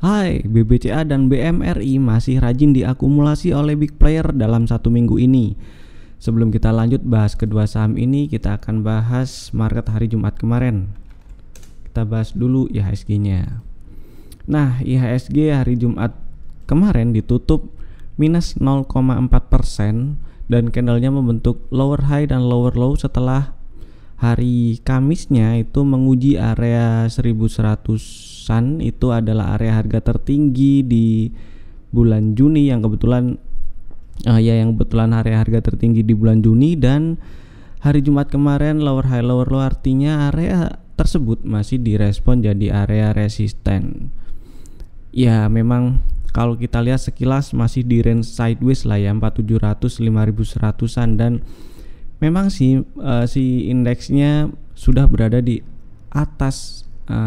Hai, BBCA dan BMRI masih rajin diakumulasi oleh big player dalam satu minggu ini. Sebelum kita lanjut bahas kedua saham ini, kita akan bahas market hari Jumat kemarin. Kita bahas dulu IHSG-nya. Nah, IHSG hari Jumat kemarin ditutup minus 0,4% dan candlenya membentuk lower high dan lower low setelah hari Kamisnya itu menguji area 1100-an. Itu adalah area harga tertinggi di bulan Juni yang kebetulan area harga tertinggi di bulan Juni, dan hari Jumat kemarin lower high lower low, artinya area tersebut masih direspon jadi area resisten. Ya memang kalau kita lihat sekilas masih di range sideways lah ya, 4700 5100-an, dan memang si indeksnya sudah berada di atas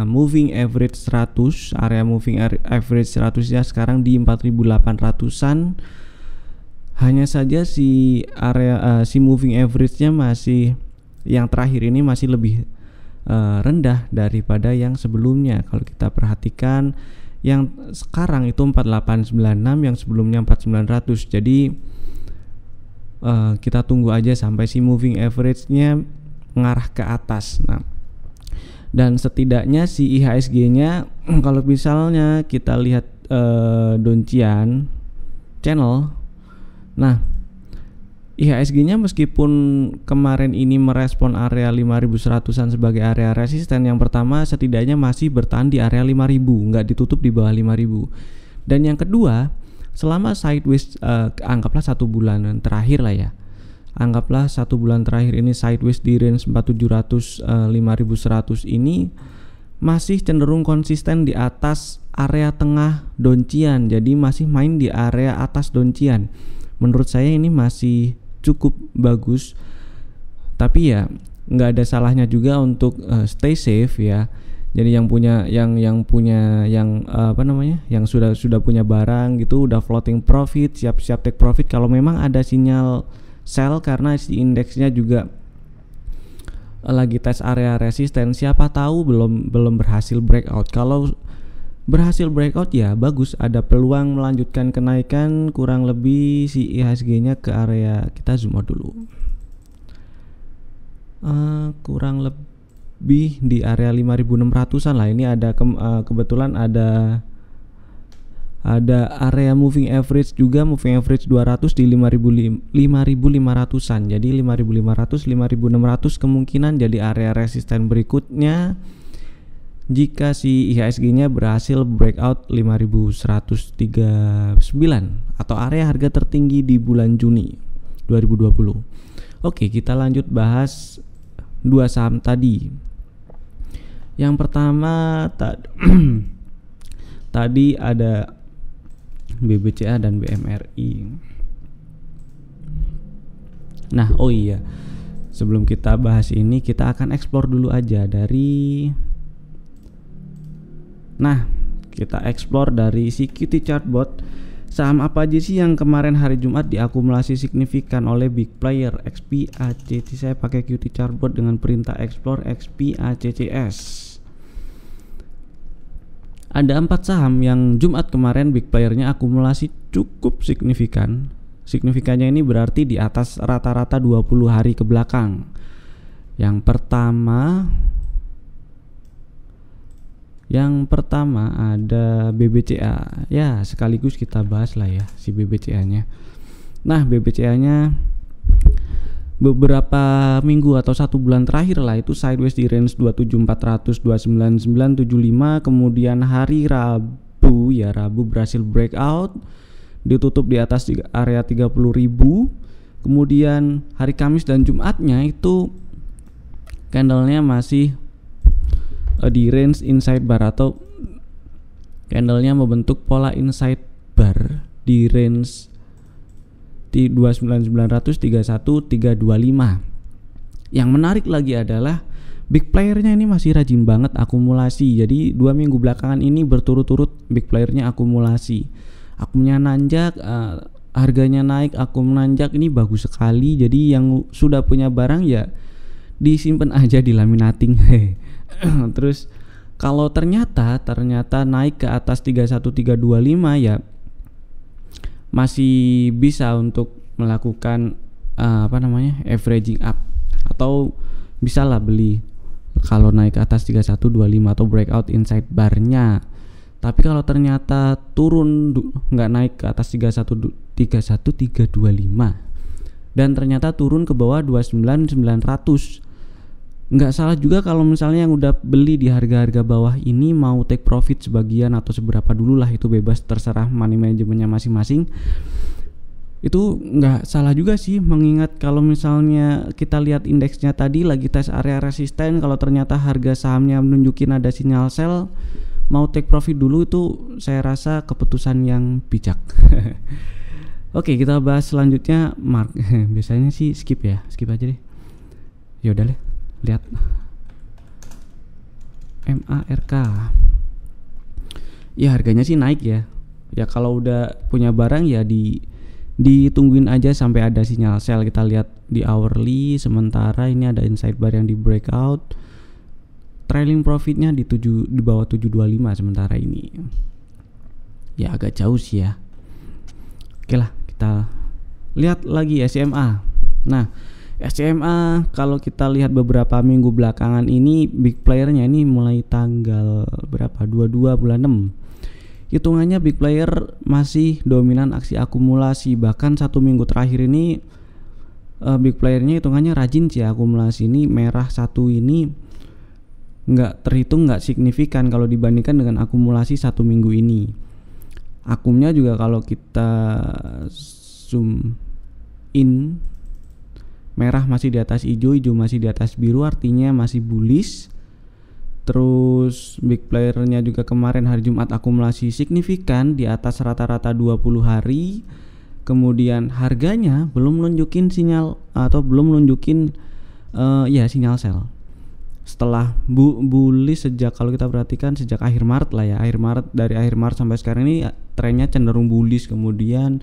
moving average 100. Area moving average 100 ya sekarang di 4800-an. Hanya saja si moving average-nya masih, yang terakhir ini masih lebih rendah daripada yang sebelumnya. Kalau kita perhatikan yang sekarang itu 4896, yang sebelumnya 4900. Jadi kita tunggu aja sampai si moving average-nya mengarah ke atas. Nah, dan setidaknya si IHSG-nya kalau misalnya kita lihat Donchian channel, nah IHSG-nya meskipun kemarin ini merespon area 5100-an sebagai area resisten, yang pertama setidaknya masih bertahan di area 5000, nggak ditutup di bawah 5000. Dan yang kedua, selama sideways, anggaplah satu bulan terakhir lah ya, anggaplah satu bulan terakhir ini sideways di range 4700 5100 ini masih cenderung konsisten di atas area tengah Donchian, jadi masih main di area atas Donchian. Menurut saya ini masih cukup bagus, tapi ya nggak ada salahnya juga untuk stay safe ya. Jadi yang sudah punya barang gitu, udah floating profit, siap-siap take profit kalau memang ada sinyal sell, karena si indeksnya juga lagi tes area resisten. Siapa tahu belum berhasil breakout. Kalau berhasil breakout ya bagus, ada peluang melanjutkan kenaikan. Kurang lebih si IHSG-nya ke area, kita zoom out dulu, kurang lebih di area 5600-an lah. Ini ada kebetulan ada area moving average juga, moving average 200 di 5500-an. Jadi 5500 5600 kemungkinan jadi area resisten berikutnya jika si IHSG-nya berhasil breakout 5139 atau area harga tertinggi di bulan Juni 2020. Oke, kita lanjut bahas dua saham tadi. Yang pertama tadi ada BBCA dan BMRI. Nah, oh iya, sebelum kita bahas ini kita akan explore dulu aja dari kita explore dari si QT Chartbot. Saham apa aja sih yang kemarin hari Jumat diakumulasi signifikan oleh big player XPACC? Saya pakai QT Chartbot dengan perintah explore XPACCS. Ada 4 saham yang Jumat kemarin big playernya akumulasi cukup signifikan. Signifikannya ini berarti di atas rata-rata 20 hari ke belakang. Yang pertama ada BBCA. Ya, sekaligus kita bahas lah ya si BBCA-nya. Nah, BBCA-nya beberapa minggu atau satu bulan terakhir lah itu sideways di range 27400 29975. Kemudian hari Rabu berhasil breakout, ditutup di atas area 30.000. Kemudian hari Kamis dan Jumatnya itu candlenya masih di range inside bar, atau candlenya membentuk pola inside bar di range di 29900 31325. Yang menarik lagi adalah big playernya ini masih rajin banget akumulasi. Jadi 2 minggu belakangan ini berturut-turut big playernya akumulasi. Akumnya nanjak, harganya naik, akum nanjak, ini bagus sekali. Jadi yang sudah punya barang ya disimpan aja di laminating. Terus Kalau ternyata naik ke atas 31325 ya masih bisa untuk melakukan averaging up, atau bisa lah beli kalau naik ke atas 3125 atau breakout inside barnya. Tapi kalau ternyata turun nggak naik ke atas 31325 dan ternyata turun ke bawah 29900, nggak salah juga kalau misalnya yang udah beli di harga-harga bawah ini mau take profit sebagian atau seberapa dulu lah, itu bebas, terserah money manajemennya masing-masing. Itu nggak salah juga sih, mengingat kalau misalnya kita lihat indeksnya tadi lagi tes area resisten, kalau ternyata harga sahamnya menunjukin ada sinyal sell, mau take profit dulu, itu saya rasa keputusan yang bijak. Oke, kita bahas selanjutnya mark. Biasanya sih skip aja deh. Ya udah deh, lihat MARK. Ya harganya sih naik ya. Ya kalau udah punya barang ya ditungguin aja sampai ada sinyal sell. Kita lihat di hourly, sementara ini ada inside bar yang di breakout. Trailing profitnya di bawah 725 sementara ini. Ya agak jauh sih ya. Oke lah, kita lihat lagi SMA. Nah, SMA kalau kita lihat beberapa minggu belakangan ini big playernya ini mulai tanggal berapa? 22 bulan 6. Hitungannya big player masih dominan aksi akumulasi, bahkan 1 minggu terakhir ini big playernya hitungannya rajin sih akumulasi. Ini merah satu ini nggak terhitung, nggak signifikan kalau dibandingkan dengan akumulasi 1 minggu ini. Akumnya juga kalau kita zoom in, merah masih di atas hijau masih di atas biru, artinya masih bullish. Terus big playernya juga kemarin hari Jumat akumulasi signifikan di atas rata-rata 20 hari. Kemudian harganya belum nunjukin sinyal atau belum nunjukin sinyal sell. Setelah bullish sejak, kalau kita perhatikan sejak akhir Maret lah ya, dari akhir Maret sampai sekarang ini trennya cenderung bullish. Kemudian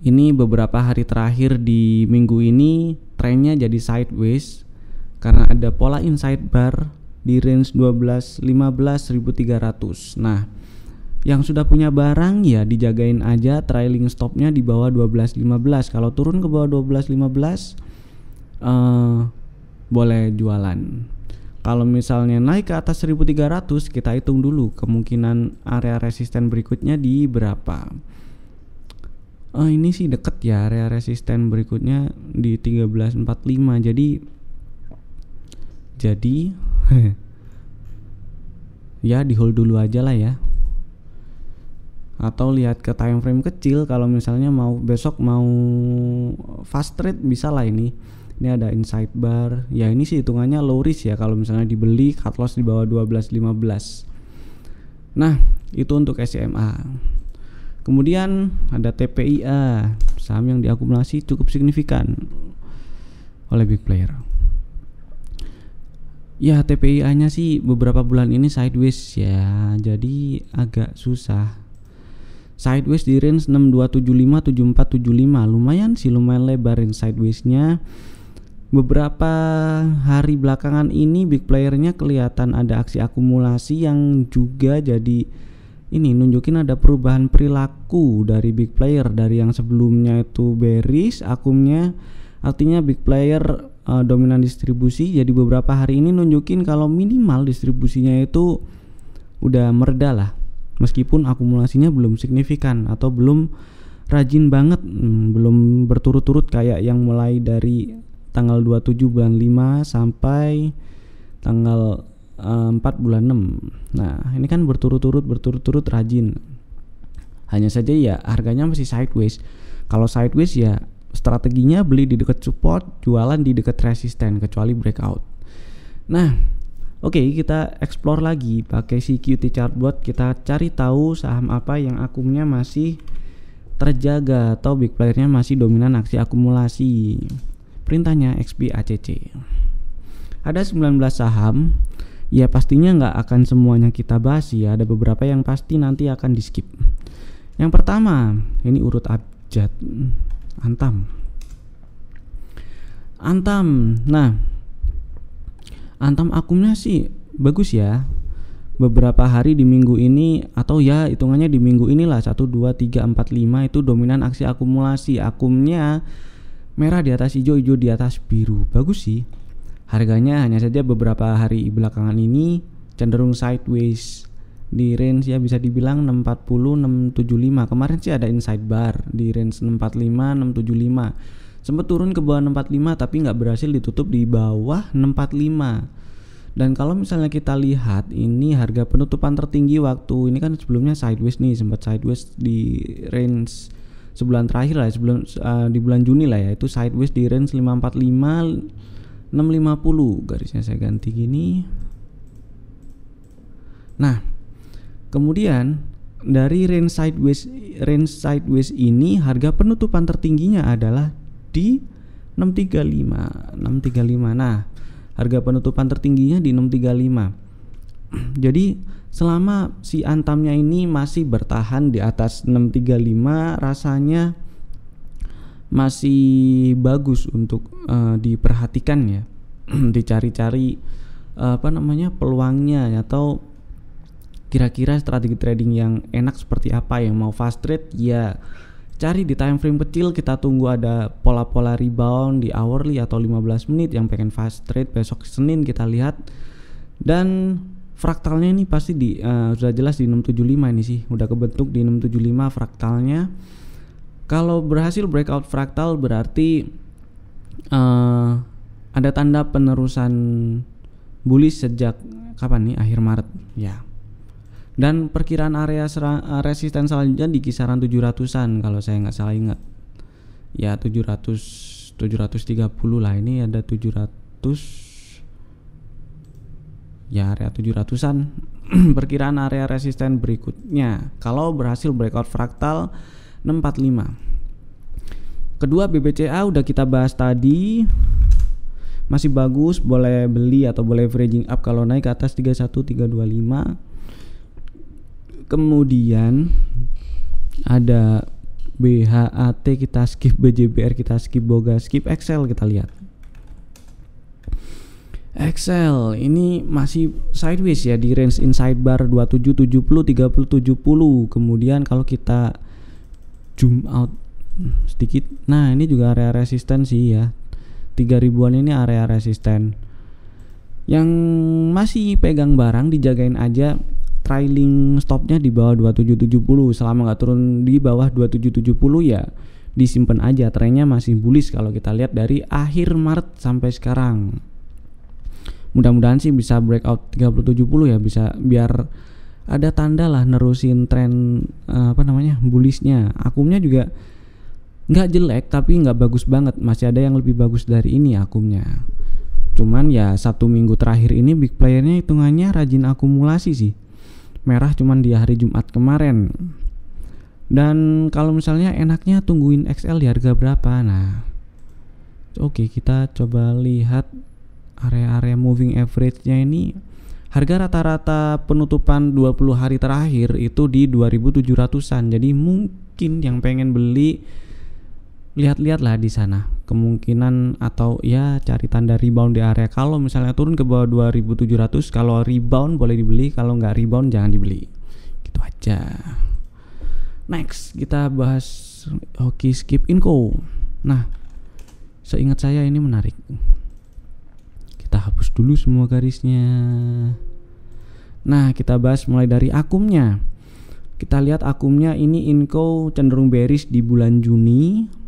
ini beberapa hari terakhir di minggu ini trennya jadi sideways karena ada pola inside bar di range 12.15.1300. Nah, yang sudah punya barang ya dijagain aja trailing stopnya di bawah 12.15. Kalau turun ke bawah 12.15 boleh jualan. Kalau misalnya naik ke atas 1.300, kita hitung dulu kemungkinan area resisten berikutnya di berapa. Ini sih deket ya, area resisten berikutnya di 13.45. Jadi ya di hold dulu aja lah ya. Atau lihat ke time frame kecil, kalau misalnya besok mau fast trade bisa lah ini. Ini ada inside bar. Ya ini sih hitungannya low risk ya kalau misalnya dibeli, cut loss di bawah 12.15. Nah, itu untuk SMA. Kemudian ada TPIA, saham yang diakumulasi cukup signifikan oleh big player. Ya TPIA-nya sih beberapa bulan ini sideways ya, jadi agak susah. Sideways di range 6275 7475, lumayan lebar sideways-nya. Beberapa hari belakangan ini big player-nya kelihatan ada aksi akumulasi yang juga jadi ini nunjukin ada perubahan perilaku dari big player, dari yang sebelumnya itu bearish akumnya, artinya big player dominan distribusi. Jadi beberapa hari ini nunjukin kalau minimal distribusinya itu udah mereda lah, meskipun akumulasinya belum signifikan atau belum rajin banget, belum berturut-turut kayak yang mulai dari tanggal 27 bulan 5 sampai tanggal 4 bulan 6. Nah ini kan berturut-turut rajin. Hanya saja ya harganya masih sideways. Kalau sideways ya strateginya beli di dekat support, jualan di dekat resisten kecuali breakout. Nah, oke, kita explore lagi pakai CQT Chartbot, kita cari tahu saham apa yang akumnya masih terjaga atau big playernya masih dominan aksi akumulasi. Perintahnya XPACC. Ada 19 saham. Ya pastinya nggak akan semuanya kita bahas ya, ada beberapa yang pasti nanti akan di skip. Yang pertama, ini urut abjad, Antam. Nah, Antam akumnya sih bagus ya. Beberapa hari di minggu ini, atau ya hitungannya di minggu inilah, 1, 2, 3, 4, 5 itu dominan aksi akumulasi. Akumnya merah di atas hijau, hijau di atas biru. Bagus sih. Harganya hanya saja beberapa hari belakangan ini cenderung sideways di range ya, bisa dibilang 640 675. Kemarin sih ada inside bar di range 645 675. Sempat turun ke bawah 645 tapi nggak berhasil ditutup di bawah 645. Dan kalau misalnya kita lihat ini harga penutupan tertinggi waktu ini kan sebelumnya sideways nih, sempat sideways di range sebulan terakhir lah, sebelum di bulan Juni lah ya, itu sideways di range 545 650. Garisnya saya ganti gini. Nah, kemudian dari range sideways ini harga penutupan tertingginya adalah di 635. Nah, harga penutupan tertingginya di 635. Jadi selama si Antamnya ini masih bertahan di atas 635, rasanya masih bagus untuk diperhatikan ya. Dicari-cari peluangnya, atau kira-kira strategi trading yang enak seperti apa. Yang mau fast trade ya cari di time frame kecil, kita tunggu ada pola-pola rebound di hourly atau 15 menit. Yang pengen fast trade besok Senin kita lihat. Dan fraktalnya ini pasti sudah jelas di 675 ini sih, udah kebentuk di 675 fraktalnya. Kalau berhasil breakout fraktal berarti ada tanda penerusan bullish sejak kapan nih? Akhir Maret ya. Dan perkiraan area resisten selanjutnya di kisaran 700-an kalau saya nggak salah ingat. Ya 730 lah, ini ada 700. Ya area 700-an. Perkiraan area resisten berikutnya kalau berhasil breakout fraktal 645. Kedua BBCA udah kita bahas tadi, masih bagus, boleh beli atau boleh averaging up kalau naik ke atas 31325. Kemudian ada BHAT kita skip, BJBR kita skip, Boga skip, Excel kita lihat. Excel ini masih sideways ya di range inside bar 2770 3070. Kemudian kalau kita zoom out sedikit, nah ini juga area resisten sih ya, 3000-an ini area resisten. Yang masih pegang barang dijagain aja, trailing stopnya di bawah 2770. Selama nggak turun di bawah 2770 ya disimpan aja, trennya masih bullish kalau kita lihat dari akhir Maret sampai sekarang. Mudah-mudahan sih bisa breakout 3070 ya, bisa biar ada tanda lah nerusin tren bullishnya. Akumnya juga nggak jelek tapi nggak bagus banget, masih ada yang lebih bagus dari ini akumnya. Cuman ya 1 minggu terakhir ini big playernya hitungannya rajin akumulasi sih. Merah cuman di hari Jumat kemarin. Dan kalau misalnya enaknya tungguin XL di harga berapa. Nah oke, kita coba lihat area-area moving average-nya ini. Harga rata-rata penutupan 20 hari terakhir itu di 2700-an. Jadi mungkin yang pengen beli lihat-lihat lah di sana kemungkinan, atau ya cari tanda rebound di area. Kalau misalnya turun ke bawah 2700, kalau rebound boleh dibeli, kalau nggak rebound jangan dibeli. Gitu aja. Next kita bahas hoki skip Inco. Nah, seingat saya ini menarik. Kita hapus dulu semua garisnya. Nah, kita bahas mulai dari akumnya. Kita lihat akumnya ini Inco cenderung bearish di bulan Juni.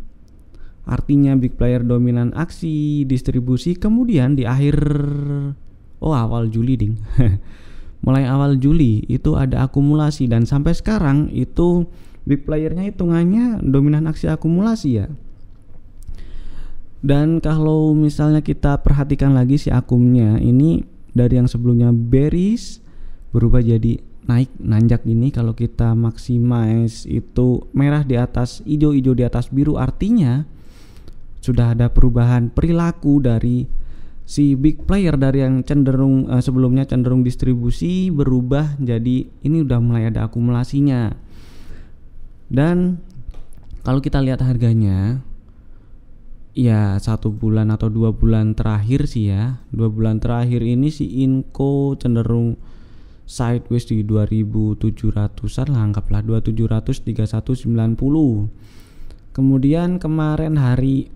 Artinya big player dominan aksi distribusi. Kemudian di awal Juli ding. Mulai awal Juli itu ada akumulasi, dan sampai sekarang itu big playernya hitungannya dominan aksi akumulasi ya. Dan kalau misalnya kita perhatikan lagi si akumnya ini, dari yang sebelumnya bearish berubah jadi naik nanjak gini. Kalau kita maximize itu merah di atas hijau, hijau di atas biru, artinya sudah ada perubahan perilaku dari si big player. Dari yang cenderung sebelumnya cenderung distribusi berubah jadi ini udah mulai ada akumulasinya. Dan kalau kita lihat harganya ya 1 bulan atau 2 bulan terakhir sih ya. 2 bulan terakhir ini si Inco cenderung sideways di 2700-an lah, anggaplah 2700 3190. Kemudian kemarin hari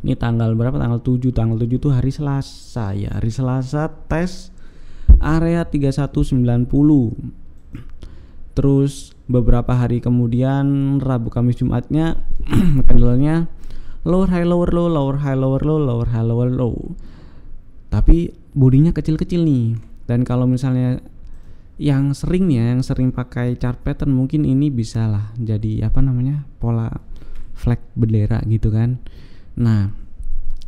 ini tanggal berapa? Tanggal 7 tuh hari Selasa ya. Hari Selasa tes area 3190. Terus beberapa hari kemudian Rabu Kamis Jumatnya candlenya lower high lower low, lower high lower low, lower high lower low. Tapi bodinya kecil-kecil nih. Dan kalau misalnya yang sering pakai chart pattern, mungkin ini bisa lah jadi pola flag bendera gitu kan. Nah,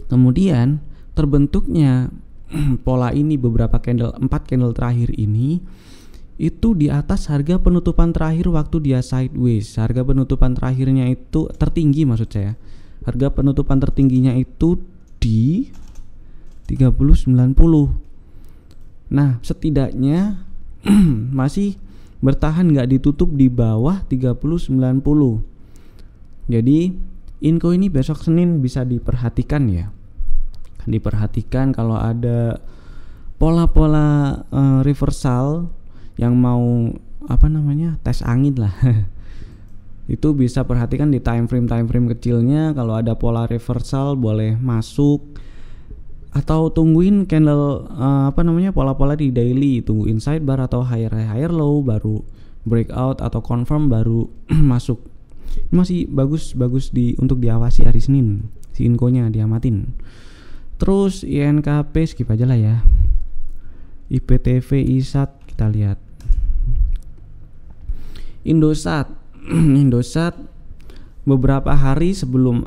kemudian terbentuknya pola ini beberapa 4 candle terakhir ini itu di atas harga penutupan terakhir waktu dia sideways. Harga penutupan terakhirnya itu tertinggi, maksud saya. Harga penutupan tertingginya itu di 30.90. Nah, setidaknya masih bertahan nggak ditutup di bawah 30.90. Jadi Inco ini besok Senin bisa diperhatikan ya. Diperhatikan kalau ada pola-pola reversal yang mau tes angin lah. Itu bisa perhatikan di time frame kecilnya. Kalau ada pola reversal boleh masuk, atau tungguin candle pola-pola di daily, tungguin sidebar atau higher low baru breakout atau confirm baru masuk. Ini masih bagus untuk diawasi hari Senin. Si Inco-nya diamatin. Terus INKP skip aja lah ya. IPTV, ISAT kita lihat. Indosat beberapa hari sebelum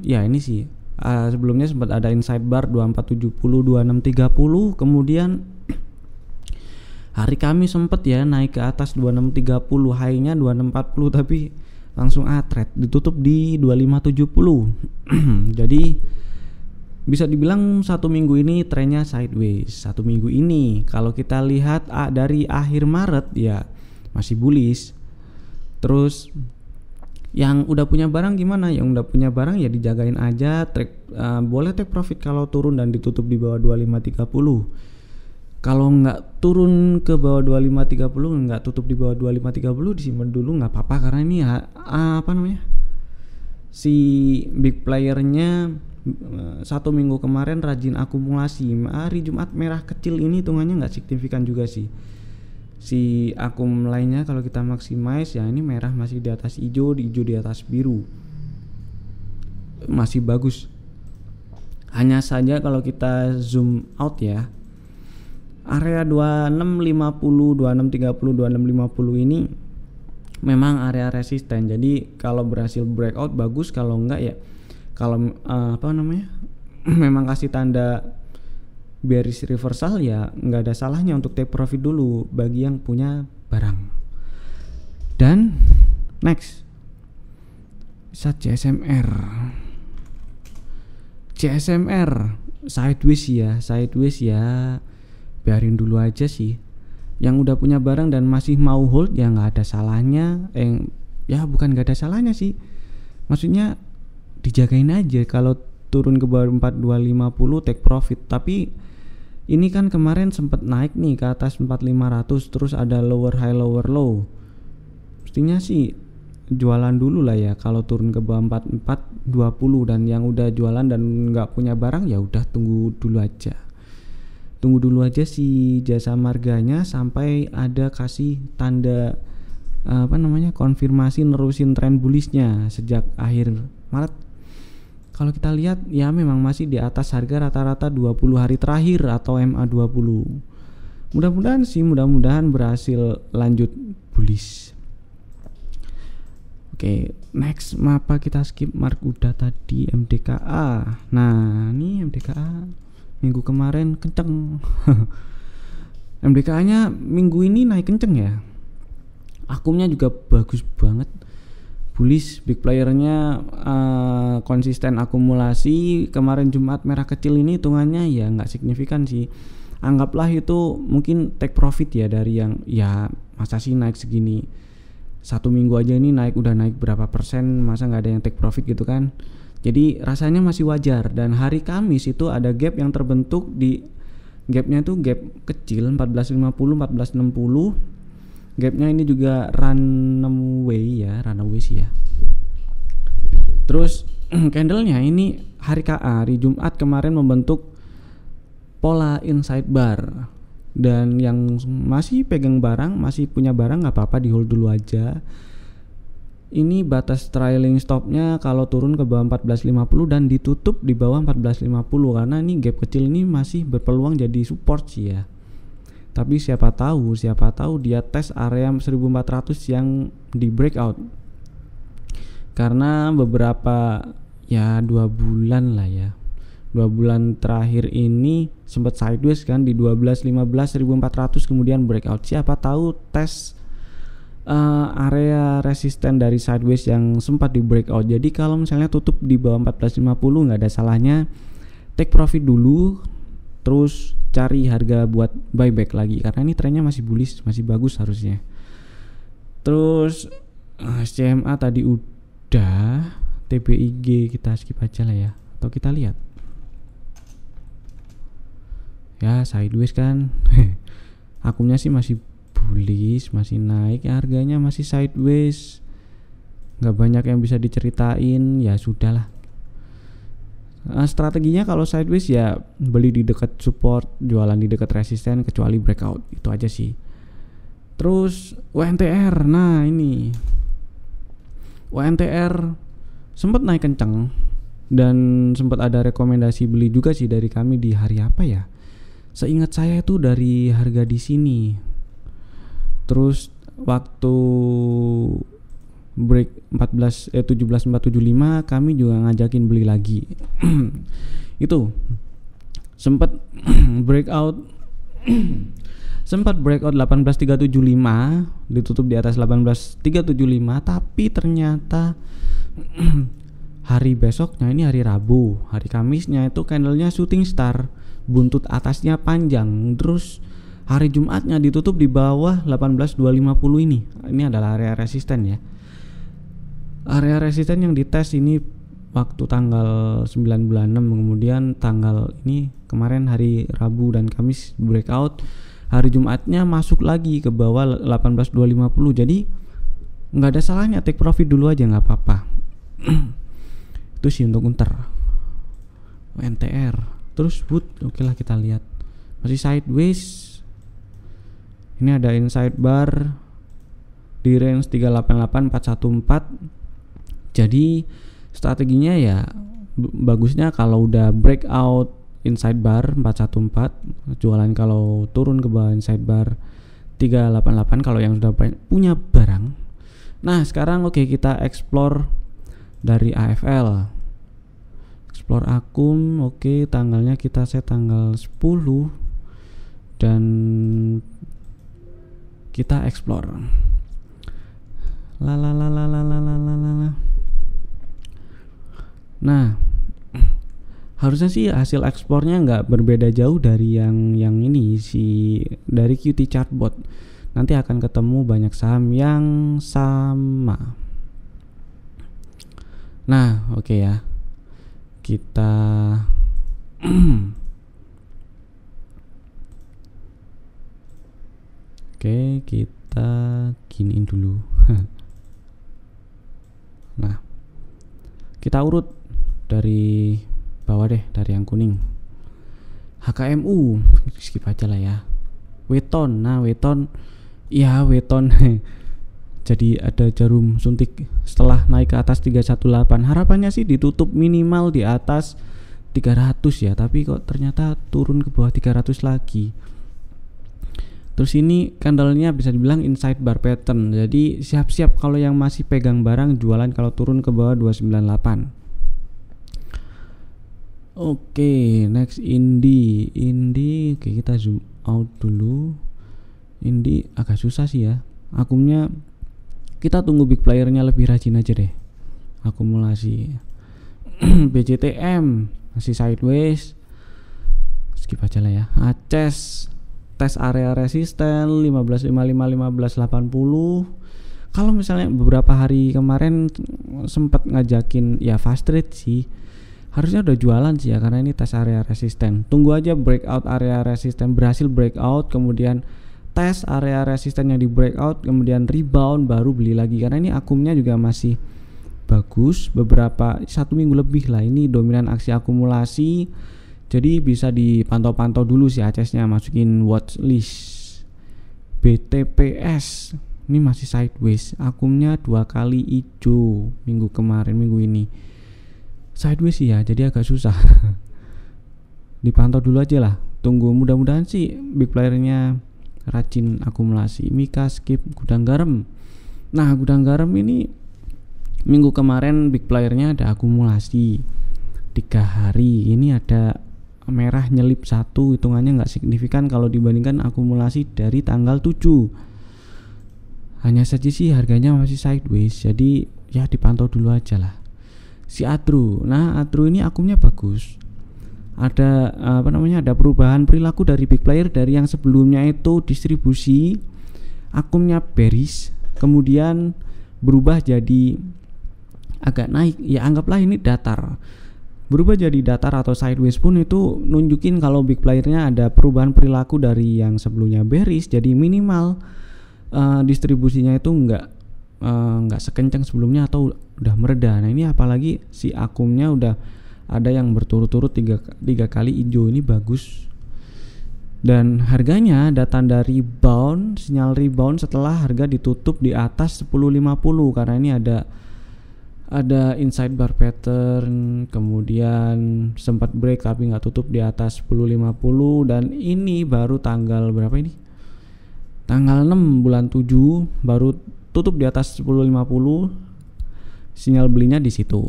ini sih sebelumnya sempat ada inside bar 2470 2630, kemudian hari Kamis sempat ya naik ke atas 2630, high-nya 2640 tapi langsung atret ditutup di 2570. Jadi bisa dibilang 1 minggu ini trennya sideways. 1 minggu ini kalau kita lihat dari akhir Maret ya masih bullish. Terus yang udah punya barang gimana? Yang udah punya barang ya dijagain aja, boleh take profit kalau turun dan ditutup di bawah 2530. Kalau nggak turun ke bawah 2530, nggak tutup di bawah 2530, disimpan dulu nggak apa-apa, karena ini si big playernya 1 minggu kemarin rajin akumulasi. Hari Jumat merah kecil ini hitungannya nggak signifikan juga sih. Si akum lainnya kalau kita maximize ya ini merah masih di atas hijau di atas biru, masih bagus. Hanya saja kalau kita zoom out ya, area 2650, 2630, 2650 ini memang area resisten. Jadi kalau berhasil breakout bagus, kalau enggak ya kalau memang kasih tanda bearish reversal ya nggak ada salahnya untuk take profit dulu bagi yang punya barang. Dan next CSMR sideways ya, biarin dulu aja sih. Yang udah punya barang dan masih mau hold ya nggak ada salahnya. Bukan nggak ada salahnya sih, maksudnya dijagain aja. Kalau turun ke bawah 4250 take profit. Tapi ini kan kemarin sempat naik nih ke atas 4500, terus ada lower high lower low. Mestinya sih jualan dulu lah ya kalau turun ke bawah 4420. Dan yang udah jualan dan nggak punya barang ya udah tunggu dulu aja si Jasa Marganya sampai ada kasih tanda konfirmasi nerusin tren bullishnya sejak akhir Maret. Kalau kita lihat ya memang masih di atas harga rata-rata 20 hari terakhir atau MA20. Mudah-mudahan berhasil lanjut bullish. Oke, next apa kita skip mark udah tadi MDKA. Nah, ini MDKA minggu kemarin kenceng. MDKA-nya minggu ini naik kenceng ya. Akumnya juga bagus banget. Bullish, big playernya konsisten akumulasi. Kemarin Jumat merah kecil ini hitungannya ya nggak signifikan sih. Anggaplah itu mungkin take profit ya dari yang ya masa sih naik segini. 1 minggu aja ini udah naik berapa persen, masa nggak ada yang take profit gitu kan. Jadi rasanya masih wajar. Dan hari Kamis itu ada gap yang terbentuk, di gapnya itu gap kecil 1450 1460. Gapnya ini juga runway sih ya. Terus candlenya ini hari Jumat kemarin membentuk pola inside bar. Dan yang masih pegang barang, masih punya barang, nggak apa-apa, di hold dulu aja. Ini batas trailing stopnya kalau turun ke bawah 1450 dan ditutup di bawah 1450, karena ini gap kecil ini masih berpeluang jadi support sih ya. Tapi siapa tahu dia tes area 1400 yang di breakout. Karena beberapa 2 bulan lah ya, 2 bulan terakhir ini sempat sideways kan di 12.15 1400, kemudian breakout. Siapa tahu tes area resisten dari sideways yang sempat di breakout. Jadi kalau misalnya tutup di bawah 1450, nggak ada salahnya take profit dulu, terus cari harga buat buyback lagi, karena ini trennya masih bullish, masih bagus harusnya. Terus SCMA tadi udah, TBIG kita skip aja lah ya, atau kita lihat ya sideways kan. Akunnya sih masih bullish, masih naik, harganya masih sideways, nggak banyak yang bisa diceritain, ya sudahlah. Strateginya kalau sideways ya beli di dekat support, jualan di dekat resisten, kecuali breakout, itu aja sih. Terus WNTR, nah ini WNTR sempat naik kenceng dan sempat ada rekomendasi beli juga sih dari kami di hari apa ya? Seingat saya itu dari harga di sini. Terus waktu break 17.475 kami juga ngajakin beli lagi. Itu sempat breakout sempat breakout 18.375, ditutup di atas 18.375, tapi ternyata hari besoknya, ini hari Rabu, hari Kamisnya itu candlenya shooting star, buntut atasnya panjang. Terus hari Jumatnya ditutup di bawah 18.250 ini. Ini adalah area resisten ya. Area resisten yang dites ini waktu tanggal 9 bulan 6, kemudian tanggal ini kemarin hari Rabu dan Kamis breakout. Hari Jumatnya masuk lagi ke bawah 18.250. Jadi nggak ada salahnya take profit dulu aja, nggak apa-apa. Itu sih untuk Unter. NTR. Terus Wood, oke lah kita lihat masih sideways. Ini ada inside bar di range 388.414. Jadi strateginya ya bagusnya kalau udah breakout inside bar 414, jualan kalau turun ke bawah inside bar 388 kalau yang sudah punya barang. Nah sekarang kita explore dari AFL, explore akum. Tanggalnya kita set tanggal 10 dan kita explore. Nah, harusnya sih hasil ekspornya nggak berbeda jauh dari yang ini dari QT Chartbot. Nanti akan ketemu banyak saham yang sama. Nah, ya. Kita kita giniin dulu. Nah, kita urut dari bawah deh, dari yang kuning. HKMU skip aja lah ya. Weton. Nah, weton jadi ada jarum suntik setelah naik ke atas 318. Harapannya sih ditutup minimal di atas 300 ya, tapi kok ternyata turun ke bawah 300 lagi. Terus ini candlenya bisa dibilang inside bar pattern. Jadi siap-siap kalau yang masih pegang barang, jualan kalau turun ke bawah 298. Next Indi. Kita zoom out dulu. Indi agak susah sih ya. Akumnya kita tunggu big playernya lebih rajin aja deh. Akumulasi. BCTM masih sideways. Skip aja lah ya. Aces tes area resisten 15.55 15.80. Kalau misalnya beberapa hari kemarin sempat ngajakin ya fast trade sih, harusnya udah jualan sih ya, karena ini tes area resisten. Tunggu aja breakout area resisten, berhasil breakout, kemudian tes area resisten yang di breakout, kemudian rebound, baru beli lagi. Karena ini akumnya juga masih bagus, beberapa 1 minggu lebih lah ini dominan aksi akumulasi. Jadi bisa dipantau-pantau dulu sih ACS-nya, masukin watchlist. BTPS ini masih sideways, akumnya 2 kali hijau minggu kemarin, minggu ini sideways sih ya, jadi agak susah. Dipantau dulu aja lah, tunggu, mudah-mudahan sih big playernya rajin akumulasi. Mika skip gudang garam. Nah, gudang garam ini minggu kemarin big playernya ada akumulasi 3 hari, ini ada merah nyelip 1, hitungannya nggak signifikan kalau dibandingkan akumulasi dari tanggal 7. Hanya saja sih harganya masih sideways, jadi ya dipantau dulu aja lah. Si Atru, nah Atru ini akumnya bagus. Ada ada perubahan perilaku dari big player dari yang sebelumnya itu distribusi, akumnya bearish, kemudian berubah jadi agak naik. Ya anggaplah ini datar. Berubah jadi datar atau sideways pun itu nunjukin kalau big playernya ada perubahan perilaku dari yang sebelumnya bearish jadi minimal. Distribusinya itu nggak sekencang sebelumnya atau udah mereda. Nah ini apalagi si akumnya udah ada yang berturut-turut tiga kali hijau, ini bagus. Dan harganya datang dari rebound, sinyal rebound setelah harga ditutup di atas 10.50, karena ini ada inside bar pattern, kemudian sempat break tapi nggak tutup di atas 10.50, dan ini baru tanggal berapa ini? Tanggal 6 bulan 7 baru tutup di atas 10.50. Sinyal belinya di situ.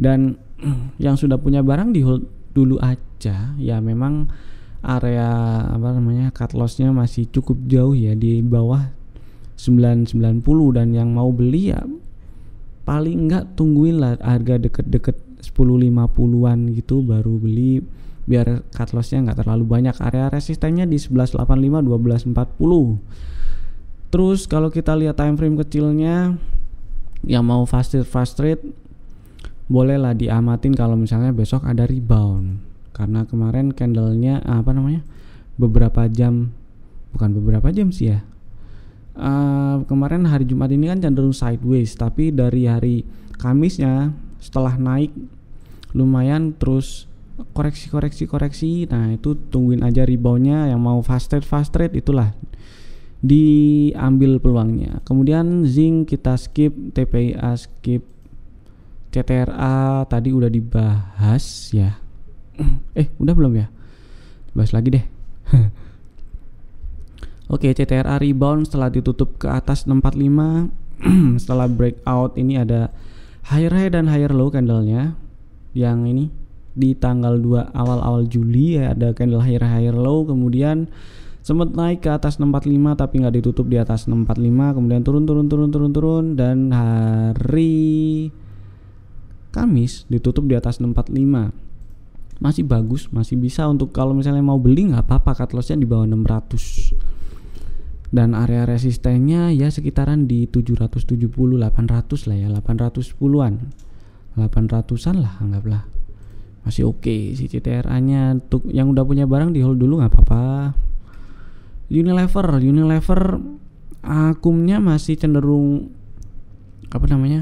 Dan yang sudah punya barang di hold dulu aja. Ya memang area cut loss-nya masih cukup jauh ya, di bawah 990, dan yang mau beli ya paling enggak tungguin lah harga deket-deket 10.50-an gitu baru beli, biar cut loss-nya nggak terlalu banyak. Area resistennya di 1185, 1240. Terus kalau kita lihat time frame kecilnya, yang mau fast trade bolehlah diamatin kalau misalnya besok ada rebound, karena kemarin candlenya beberapa jam sih ya. Kemarin hari Jumat ini kan cenderung sideways, tapi dari hari Kamisnya setelah naik lumayan terus koreksi. Nah itu tungguin aja reboundnya. Yang mau fast trade itulah diambil peluangnya. Kemudian zinc kita skip, TPIA skip, CTRA tadi udah dibahas ya. Udah belum ya? Bahas lagi deh. Oke, CTRA rebound setelah ditutup ke atas 65. Setelah breakout ini ada higher high dan higher low candlenya. Yang ini di tanggal 2 awal Juli ya, ada candle higher low, kemudian sempat naik ke atas 65 tapi nggak ditutup di atas 65, kemudian turun, dan hari Kamis ditutup di atas 65. Masih bagus, masih bisa untuk kalau misalnya mau beli nggak apa-apa, cut loss-nya di bawah 600. Dan area resistennya ya sekitaran di 770, 800 lah ya, 810-an. 800-an lah anggaplah. Masih oke si CTRA-nya. Untuk yang udah punya barang di hold dulu nggak apa-apa. Unilever akumnya masih cenderung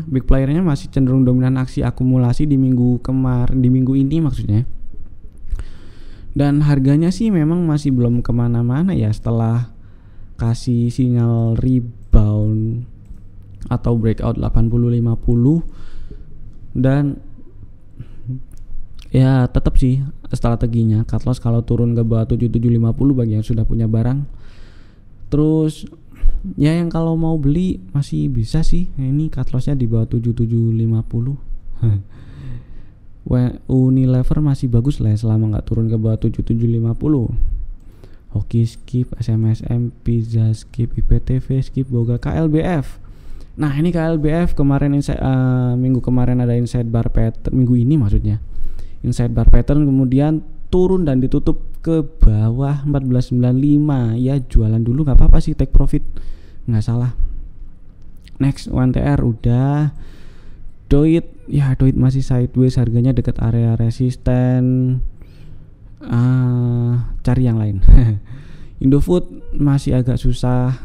big playernya masih cenderung dominan aksi akumulasi di minggu ini maksudnya. Dan harganya sih memang masih belum kemana-mana ya setelah kasih sinyal rebound atau breakout 80-50. Dan ya tetap sih strateginya cut loss kalau turun ke bawah 7750 bagi yang sudah punya barang. Terus ya yang kalau mau beli masih bisa sih. Ini cut lossnya di bawah 7750. Unilever masih bagus lah ya, selama nggak turun ke bawah 7750. Hoki skip, SMSM, Pizza skip, IPTV skip, Boga, KLBF. Nah ini KLBF kemarin minggu kemarin ada inside bar pattern, minggu ini maksudnya inside bar pattern, kemudian turun dan ditutup ke bawah 1495. Ya jualan dulu nggak apa-apa sih, take profit nggak salah. Next, ONTR udah. Doit masih sideways, harganya dekat area resisten. Cari yang lain. Indofood masih agak susah.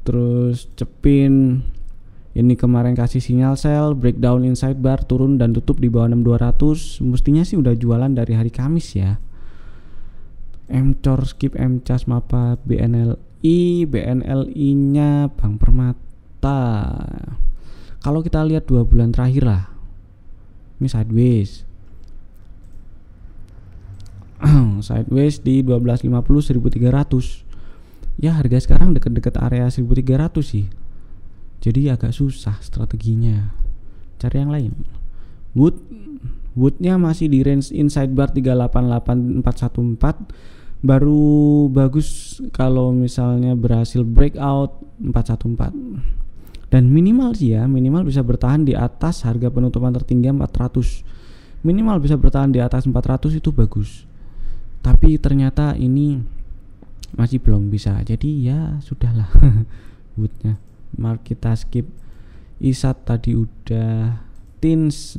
Terus Cepin ini kemarin kasih sinyal sell, breakdown inside bar, turun dan tutup di bawah 6200. Mestinya sih udah jualan dari hari Kamis ya. Mcor skip, Mcas Mapa, BNLI nya Bank Permata. Kalau kita lihat 2 bulan terakhir lah, ini sideways. Sideways di 1250 1300. Ya harga sekarang deket-deket area 1300 sih. Jadi agak susah strateginya. Cari yang lain. Woodnya masih di range inside bar 388414. Baru bagus kalau misalnya berhasil breakout 414. Dan minimal sih ya, minimal bisa bertahan di atas harga penutupan tertinggi 400. Minimal bisa bertahan di atas 400 itu bagus. Tapi ternyata ini masih belum bisa. Jadi ya sudahlah. Woodnya mark kita skip. Isat tadi udah. Tins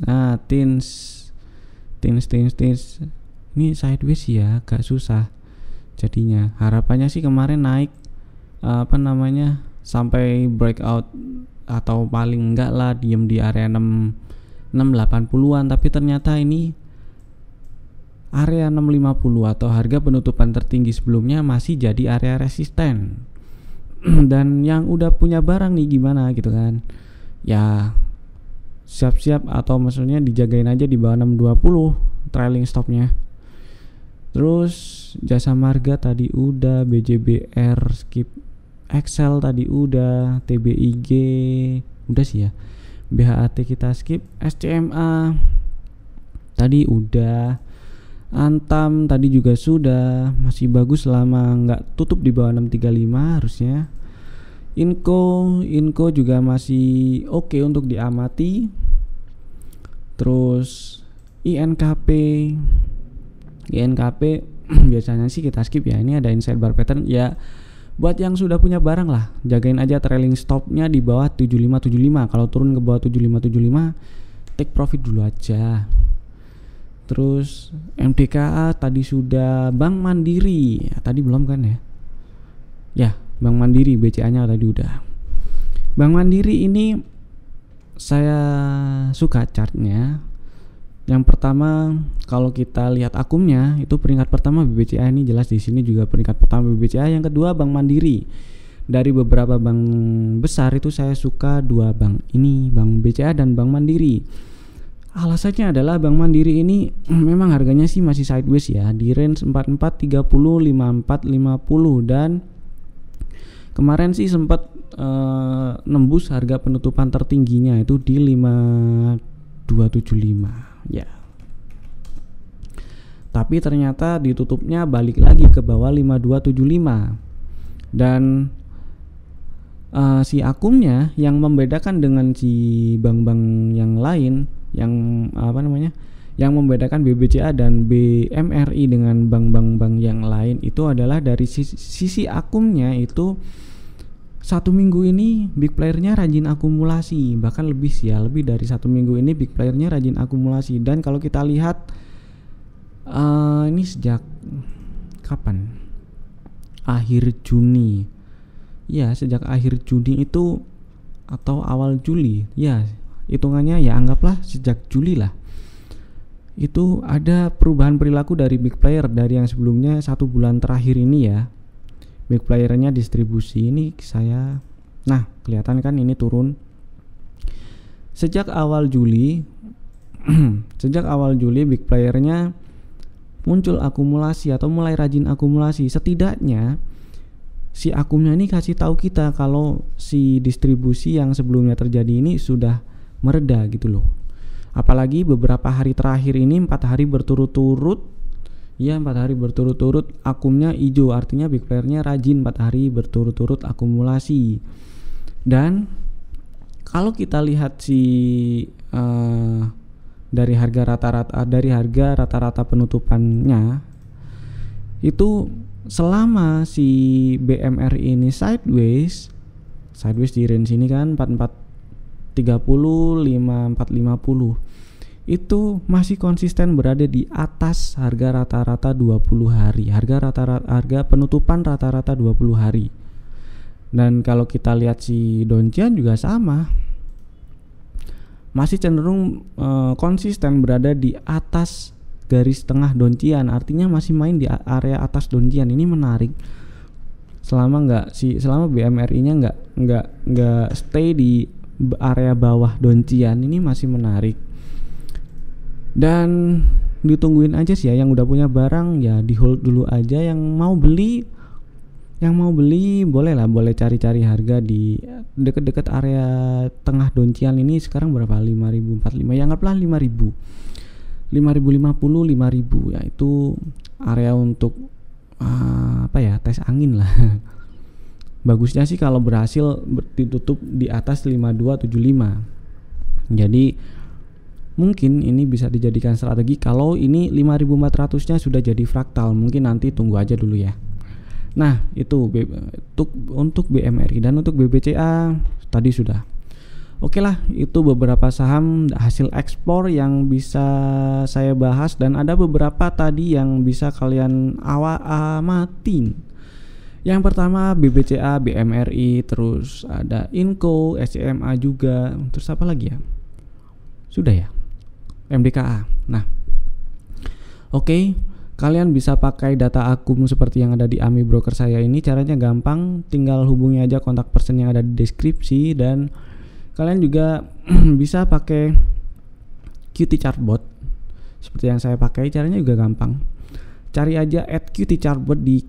ini sideways ya, agak susah jadinya. Harapannya sih kemarin naik sampai breakout atau paling enggak lah diem di area 680-an, tapi ternyata ini area 650 atau harga penutupan tertinggi sebelumnya masih jadi area resisten. Dan yang udah punya barang nih gimana gitu kan, ya siap-siap atau maksudnya dijagain aja di bawah 620 trailing stopnya. Terus Jasa Marga tadi udah, BJBR skip, Excel tadi udah, TBIG udah sih ya, BHAT kita skip, SCMA tadi udah, Antam tadi juga sudah, masih bagus selama nggak tutup di bawah 635 harusnya. Inco juga masih oke untuk diamati. Terus INKP biasanya sih kita skip ya, ini ada inside bar pattern ya. Buat yang sudah punya barang lah, jagain aja trailing stopnya di bawah 7575. Kalau turun ke bawah 7575 take profit dulu aja. Terus MDKA tadi sudah, Bank Mandiri tadi belum kan ya? Ya, Bank Mandiri BCA-nya tadi udah. Bank Mandiri ini saya suka chartnya. Yang pertama, kalau kita lihat akumnya itu peringkat pertama BBCA, ini jelas di sini juga peringkat pertama BBCA. Yang kedua Bank Mandiri. Dari beberapa bank besar itu saya suka dua bank ini, Bank BCA dan Bank Mandiri. Alasannya adalah Bank Mandiri ini memang harganya sih masih sideways ya, di range 4430 5450, dan kemarin sih sempat nembus harga penutupan tertingginya itu di 5275 ya. Tapi ternyata ditutupnya balik lagi ke bawah 5275. Dan si akumnya yang membedakan dengan si bank-bank yang lain, yang membedakan BBCA dan BMRI dengan bank-bank yang lain itu adalah dari sisi akumnya itu. Satu minggu ini big playernya rajin akumulasi, bahkan lebih sih ya, lebih dari satu minggu ini big playernya rajin akumulasi. Dan kalau kita lihat ini sejak kapan? Akhir Juni ya, sejak akhir Juni itu atau awal Juli ya, hitungannya ya anggaplah sejak Juli lah, itu ada perubahan perilaku dari big player dari yang sebelumnya. 1 bulan terakhir ini ya, big playernya distribusi ini saya, nah kelihatan kan ini turun sejak awal Juli. Sejak awal Juli big playernya muncul akumulasi atau mulai rajin akumulasi. Setidaknya si akumnya ini kasih tahu kita kalau si distribusi yang sebelumnya terjadi ini sudah mereda gitu loh. Apalagi beberapa hari terakhir ini 4 hari berturut-turut ya, 4 hari berturut-turut akumnya hijau, artinya big playernya rajin 4 hari berturut-turut akumulasi. Dan kalau kita lihat dari harga rata-rata penutupannya itu, selama si BMRI ini sideways sideways di range ini kan 4430, 5450 itu masih konsisten berada di atas harga rata-rata 20 hari, harga penutupan rata-rata 20 hari. Dan kalau kita lihat si Donchian juga sama, masih cenderung konsisten berada di atas garis tengah Donchian, artinya masih main di area atas Donchian. Ini menarik. Selama BMRI-nya nggak stay di area bawah Donchian, ini masih menarik. Dan ditungguin aja sih ya, yang udah punya barang ya di hold dulu aja. Yang mau beli boleh cari-cari harga di deket-deket area tengah Donchian ini. Sekarang berapa? 5045 ya, anggaplah 5050, 5000 ya, itu area untuk tes angin lah. Bagusnya sih kalau berhasil ditutup di atas 5275. Jadi mungkin ini bisa dijadikan strategi kalau ini 5400-nya sudah jadi fraktal. Mungkin nanti tunggu aja dulu ya. Nah, itu untuk BMRI. Dan untuk BBCA tadi sudah. Oke lah, itu beberapa saham hasil ekspor yang bisa saya bahas. Dan ada beberapa tadi yang bisa kalian amatin. Yang pertama BBCA, BMRI, terus ada Inco, SCMA juga. Terus apa lagi ya? Sudah ya, MDKA. Nah, oke, kalian bisa pakai data akum seperti yang ada di AMI broker saya ini. Caranya gampang, tinggal hubungi aja kontak person yang ada di deskripsi. Dan kalian juga bisa pakai QT Chartbot seperti yang saya pakai. Caranya juga gampang, cari aja @QT Chartbot di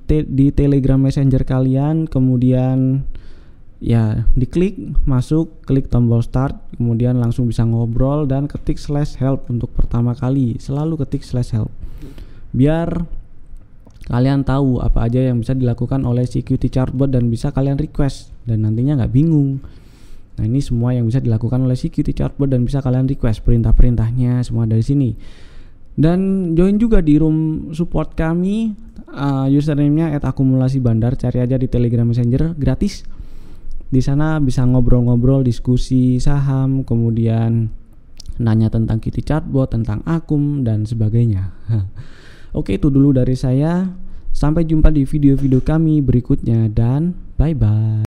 Telegram Messenger kalian, kemudian ya diklik masuk, klik tombol start, kemudian langsung bisa ngobrol dan ketik /help untuk pertama kali. Selalu ketik /help biar kalian tahu apa aja yang bisa dilakukan oleh si QT Chartbot dan bisa kalian request dan nantinya nggak bingung. Nah, ini semua yang bisa dilakukan oleh si QT Chartbot dan bisa kalian request perintah-perintahnya semua dari sini. Dan join juga di room support kami, username-nya @akumulasi_bandar. Cari aja di Telegram Messenger, gratis. Di sana bisa ngobrol-ngobrol, diskusi saham, kemudian nanya tentang QT Chartbot, tentang akum dan sebagainya. Oke, itu dulu dari saya. Sampai jumpa di video-video kami berikutnya dan bye-bye.